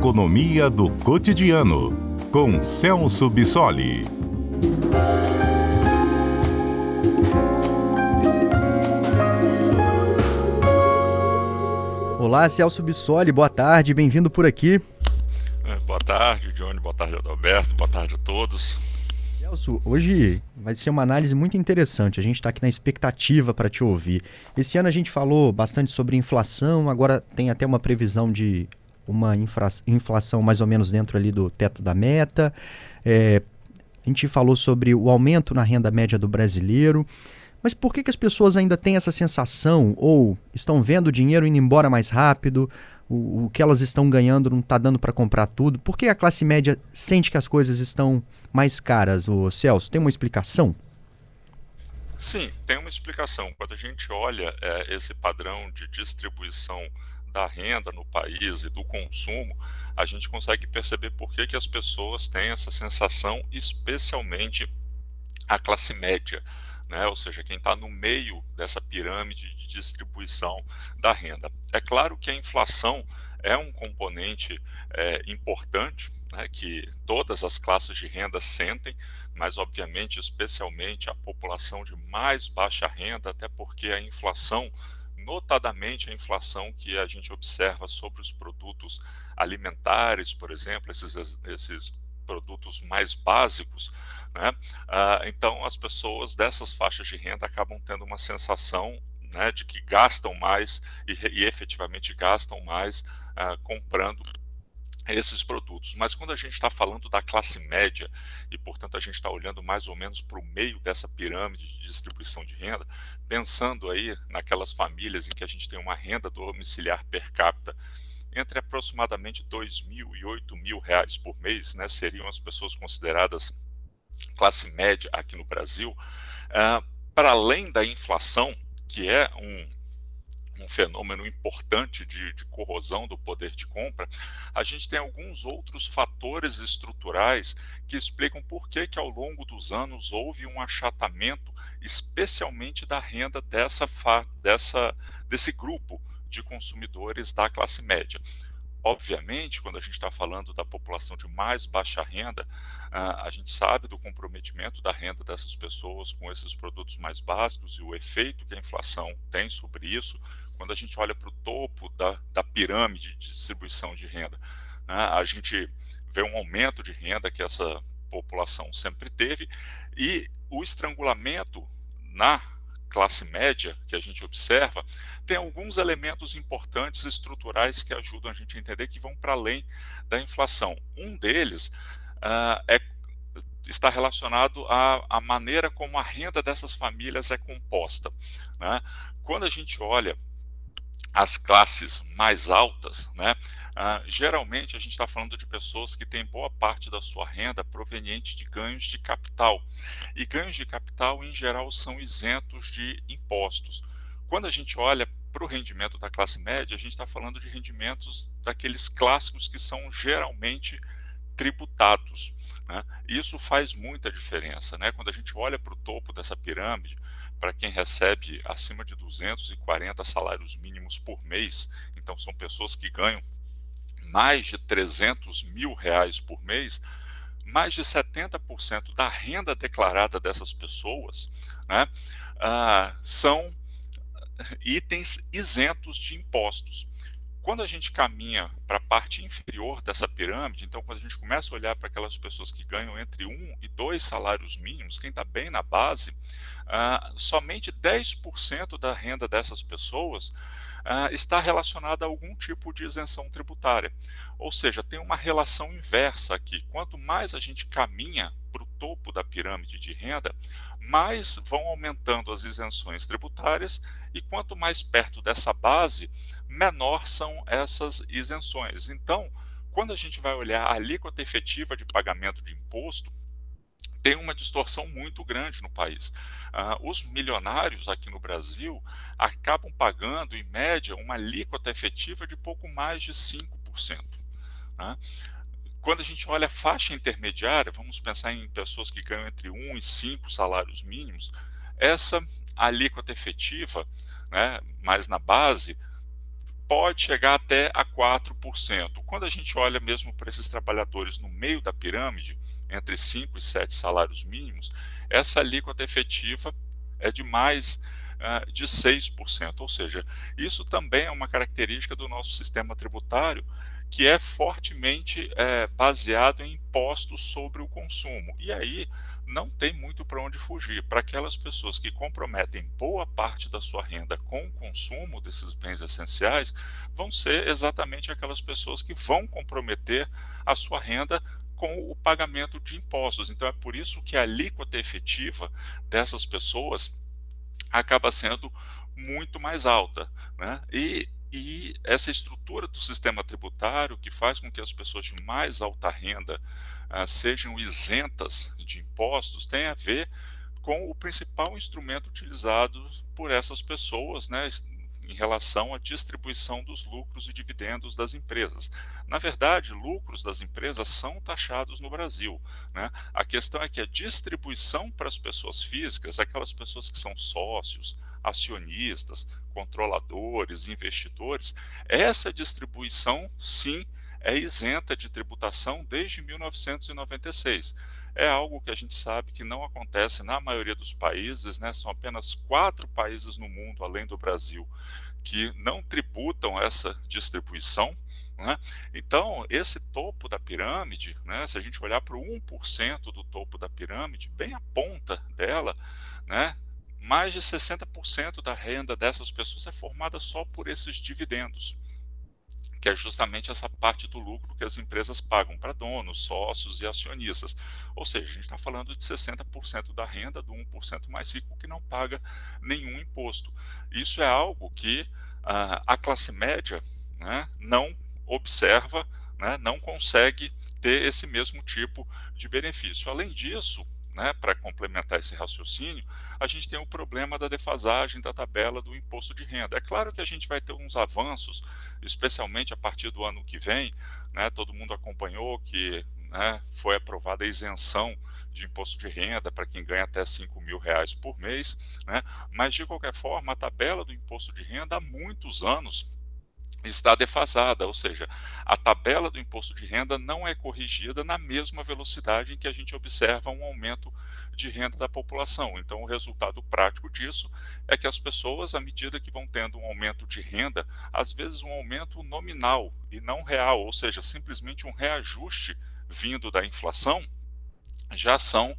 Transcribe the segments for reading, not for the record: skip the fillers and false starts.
Economia do Cotidiano, com Celso Bissoli. Olá, Celso Bissoli, boa tarde, bem-vindo por aqui. Boa tarde, Johnny, boa tarde, Adalberto, boa tarde a todos. Celso, hoje vai ser uma análise muito interessante, a gente está aqui na expectativa para te ouvir. Esse ano a gente falou bastante sobre inflação, agora tem até uma previsão de uma inflação mais ou menos dentro ali do teto da meta. A gente falou sobre o aumento na renda média do brasileiro. Mas por que as pessoas ainda têm essa sensação ou estão vendo o dinheiro indo embora mais rápido, o que elas estão ganhando não está dando para comprar tudo? Por que a classe média sente que as coisas estão mais caras, Celso? Tem uma explicação? Sim, tem uma explicação. Quando a gente olha esse padrão de distribuição da renda no país e do consumo, a gente consegue perceber por que as pessoas têm essa sensação, especialmente a classe média. Ou seja, quem está no meio dessa pirâmide de distribuição da renda. É claro que a inflação é um componente importante, que todas as classes de renda sentem, mas obviamente, especialmente a população de mais baixa renda, até porque a inflação, notadamente a inflação que a gente observa sobre os produtos alimentares, por exemplo, esses produtos mais básicos, então as pessoas dessas faixas de renda acabam tendo uma sensação de que gastam mais e efetivamente gastam mais comprando esses produtos. Mas quando a gente está falando da classe média e, portanto, a gente está olhando mais ou menos para o meio dessa pirâmide de distribuição de renda, pensando aí naquelas famílias em que a gente tem uma renda domiciliar per capita entre aproximadamente R$2.000 e R$8.000 por mês, seriam as pessoas consideradas classe média aqui no Brasil. Para além da inflação, que é um fenômeno importante de corrosão do poder de compra, a gente tem alguns outros fatores estruturais que explicam por que ao longo dos anos houve um achatamento, especialmente da renda desse grupo de consumidores da classe média. Obviamente, quando a gente está falando da população de mais baixa renda, a gente sabe do comprometimento da renda dessas pessoas com esses produtos mais básicos e o efeito que a inflação tem sobre isso. Quando a gente olha para o topo da pirâmide de distribuição de renda, a gente vê um aumento de renda que essa população sempre teve e o estrangulamento na classe média que a gente observa, tem alguns elementos importantes estruturais que ajudam a gente a entender que vão para além da inflação. Um deles está relacionado à maneira como a renda dessas famílias é composta. Quando a gente olha as classes mais altas, geralmente a gente está falando de pessoas que têm boa parte da sua renda proveniente de ganhos de capital. E ganhos de capital, em geral, são isentos de impostos. Quando a gente olha para o rendimento da classe média, a gente está falando de rendimentos daqueles clássicos que são geralmente tributados. Isso faz muita diferença. Quando a gente olha para o topo dessa pirâmide, para quem recebe acima de 240 salários mínimos por mês, então são pessoas que ganham mais de R$300.000 por mês, mais de 70% da renda declarada dessas pessoas são itens isentos de impostos. Quando a gente caminha para a parte inferior dessa pirâmide, então quando a gente começa a olhar para aquelas pessoas que ganham entre 1 e 2 salários mínimos, quem está bem na base, somente 10% da renda dessas pessoas está relacionada a algum tipo de isenção tributária. Ou seja, tem uma relação inversa aqui. Quanto mais a gente caminha para o topo da pirâmide de renda, mais vão aumentando as isenções tributárias e quanto mais perto dessa base, menor são essas isenções. Então, quando a gente vai olhar a alíquota efetiva de pagamento de imposto, tem uma distorção muito grande no país. Os milionários aqui no Brasil acabam pagando, em média, uma alíquota efetiva de pouco mais de 5%. Quando a gente olha a faixa intermediária, vamos pensar em pessoas que ganham entre 1 e 5 salários mínimos, essa alíquota efetiva, mas na base, pode chegar até a 4%. Quando a gente olha mesmo para esses trabalhadores no meio da pirâmide, entre 5 e 7 salários mínimos, essa alíquota efetiva é de mais de 6%, ou seja, isso também é uma característica do nosso sistema tributário, que é fortemente baseado em impostos sobre o consumo. E aí não tem muito para onde fugir. Para aquelas pessoas que comprometem boa parte da sua renda com o consumo desses bens essenciais, vão ser exatamente aquelas pessoas que vão comprometer a sua renda com o pagamento de impostos. Então é por isso que a alíquota efetiva dessas pessoas acaba sendo muito mais alta, né? E essa estrutura do sistema tributário, que faz com que as pessoas de mais alta renda sejam isentas de impostos, tem a ver com o principal instrumento utilizado por essas pessoas, né, em relação à distribuição dos lucros e dividendos das empresas. Na verdade, lucros das empresas são taxados no Brasil, né? A questão é que a distribuição para as pessoas físicas, aquelas pessoas que são sócios, acionistas, controladores, investidores, essa distribuição, sim, é isenta de tributação desde 1996. É algo que a gente sabe que não acontece na maioria dos países, né? São apenas 4 países no mundo, além do Brasil, que não tributam essa distribuição, né? Então, esse topo da pirâmide, né, se a gente olhar para o 1% do topo da pirâmide, bem a ponta dela, né, mais de 60% da renda dessas pessoas é formada só por esses dividendos, que é justamente essa parte do lucro que as empresas pagam para donos, sócios e acionistas. Ou seja, a gente está falando de 60% da renda do 1% mais rico que não paga nenhum imposto. Isso é algo que a classe média, né, não observa, né, não consegue ter esse mesmo tipo de benefício. Além disso, né, para complementar esse raciocínio, a gente tem o problema da defasagem da tabela do imposto de renda. É claro que a gente vai ter uns avanços, especialmente a partir do ano que vem, né, todo mundo acompanhou que, né, foi aprovada a isenção de imposto de renda para quem ganha até R$5.000 por mês, né, mas de qualquer forma a tabela do imposto de renda há muitos anos está defasada, ou seja, a tabela do imposto de renda não é corrigida na mesma velocidade em que a gente observa um aumento de renda da população. Então, o resultado prático disso é que as pessoas, à medida que vão tendo um aumento de renda, às vezes um aumento nominal e não real, ou seja, simplesmente um reajuste vindo da inflação, já são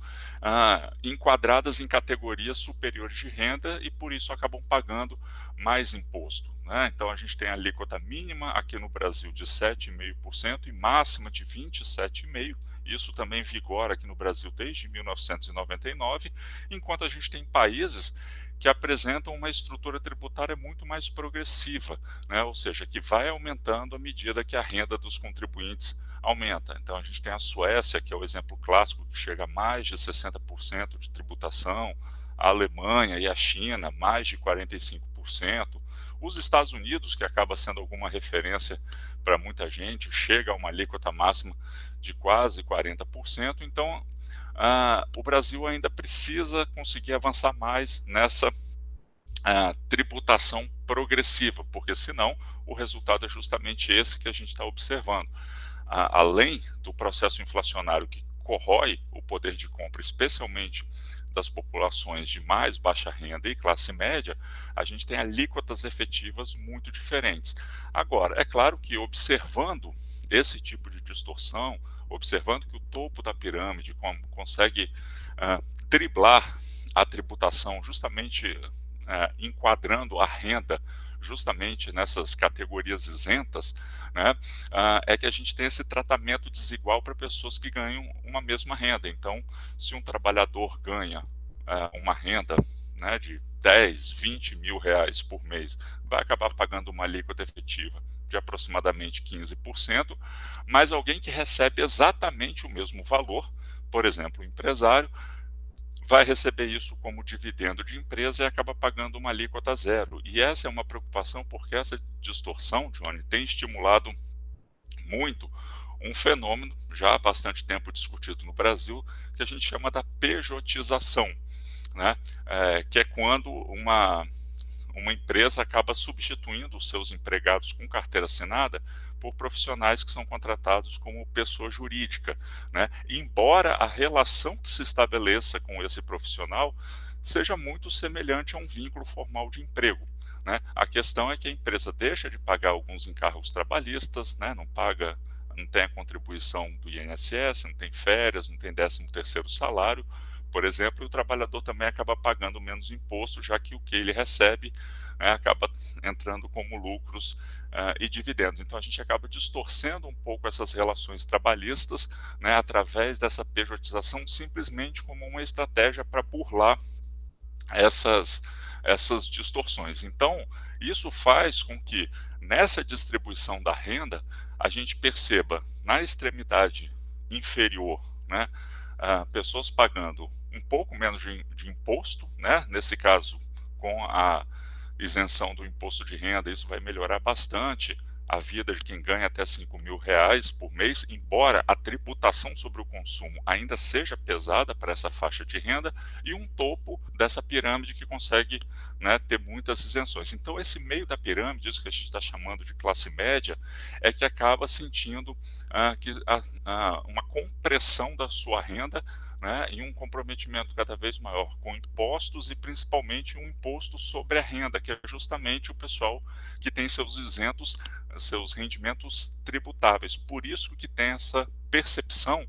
enquadradas em categorias superiores de renda e por isso acabam pagando mais imposto, né? Então a gente tem a alíquota mínima aqui no Brasil de 7,5% e máxima de 27,5%. Isso também vigora aqui no Brasil desde 1999, enquanto a gente tem países que apresentam uma estrutura tributária muito mais progressiva, né? Ou seja, que vai aumentando à medida que a renda dos contribuintes aumenta. Então a gente tem a Suécia, que é o exemplo clássico, que chega a mais de 60% de tributação, a Alemanha e a China, mais de 45%. Os Estados Unidos, que acaba sendo alguma referência para muita gente, chega a uma alíquota máxima de quase 40%. Então, o Brasil ainda precisa conseguir avançar mais nessa tributação progressiva, porque senão o resultado é justamente esse que a gente está observando. Além do processo inflacionário que corrói o poder de compra, especialmente das populações de mais baixa renda e classe média, a gente tem alíquotas efetivas muito diferentes. Agora, é claro que observando esse tipo de distorção, observando que o topo da pirâmide consegue driblar a tributação justamente enquadrando a renda justamente nessas categorias isentas, né, é que a gente tem esse tratamento desigual para pessoas que ganham uma mesma renda. Então, se um trabalhador ganha uma renda, né, de 10, 20 mil reais por mês, vai acabar pagando uma alíquota efetiva de aproximadamente 15%, mas alguém que recebe exatamente o mesmo valor, por exemplo, o empresário, vai receber isso como dividendo de empresa e acaba pagando uma alíquota zero. E essa é uma preocupação porque essa distorção, Johnny, tem estimulado muito um fenômeno já há bastante tempo discutido no Brasil, que a gente chama da pejotização, né? Que é quando uma empresa acaba substituindo os seus empregados com carteira assinada por profissionais que são contratados como pessoa jurídica, né? Embora a relação que se estabeleça com esse profissional seja muito semelhante a um vínculo formal de emprego, né? A questão é que a empresa deixa de pagar alguns encargos trabalhistas, né? Não tem a contribuição do INSS, não tem férias, não tem 13º salário, por exemplo, e o trabalhador também acaba pagando menos imposto, já que o que ele recebe, né, acaba entrando como lucros e dividendos. Então a gente acaba distorcendo um pouco essas relações trabalhistas, né, através dessa pejotização, simplesmente como uma estratégia para burlar essas distorções. Então, isso faz com que, nessa distribuição da renda, a gente perceba, na extremidade inferior, né, pessoas pagando um pouco menos de imposto, né, nesse caso, com a isenção do imposto de renda, isso vai melhorar bastante a vida de quem ganha até R$5.000 por mês, embora a tributação sobre o consumo ainda seja pesada para essa faixa de renda, e um topo dessa pirâmide que consegue, né, ter muitas isenções. Então esse meio da pirâmide, isso que a gente está chamando de classe média, é que acaba sentindo uma compressão da sua renda, né, e um comprometimento cada vez maior com impostos, e principalmente um imposto sobre a renda, que é justamente o pessoal que tem seus isentos, seus rendimentos tributáveis. Por isso que tem essa percepção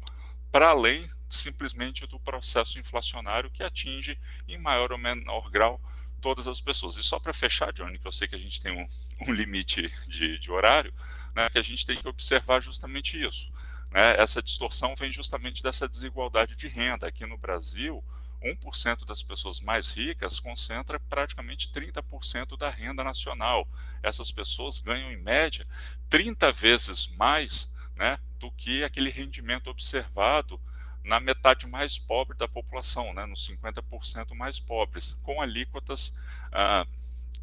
para além simplesmente do processo inflacionário, que atinge em maior ou menor grau todas as pessoas. E só para fechar, Johnny, que eu sei que a gente tem um limite de horário, né, que a gente tem que observar justamente isso, né? Essa distorção vem justamente dessa desigualdade de renda. Aqui no Brasil, 1% das pessoas mais ricas concentra praticamente 30% da renda nacional. Essas pessoas ganham, em média, 30 vezes mais, né, do que aquele rendimento observado na metade mais pobre da população, né, nos 50% mais pobres, com alíquotas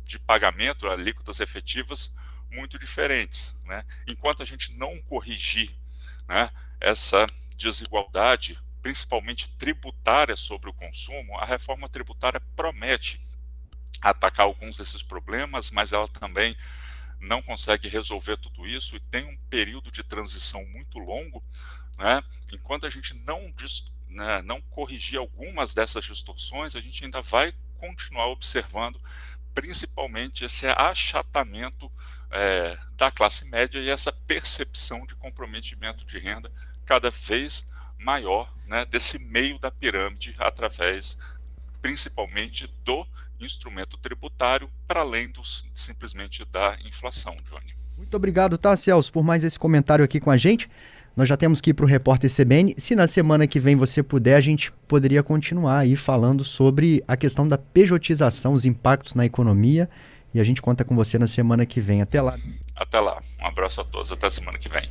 de pagamento, alíquotas efetivas muito diferentes, né? Enquanto a gente não corrigir, né, essa desigualdade, principalmente tributária sobre o consumo, a reforma tributária promete atacar alguns desses problemas, mas ela também não consegue resolver tudo isso e tem um período de transição muito longo, né? Enquanto a gente não corrigir algumas dessas distorções, a gente ainda vai continuar observando principalmente esse achatamento da classe média e essa percepção de comprometimento de renda cada vez maior, né, desse meio da pirâmide, através principalmente do instrumento tributário, para além simplesmente da inflação, Johnny. Muito obrigado, tá, Celso, por mais esse comentário aqui com a gente. Nós já temos que ir para o Repórter CBN. Se na semana que vem você puder, a gente poderia continuar aí falando sobre a questão da pejotização, os impactos na economia. E a gente conta com você na semana que vem. Até lá. Até lá. Um abraço a todos. Até semana que vem.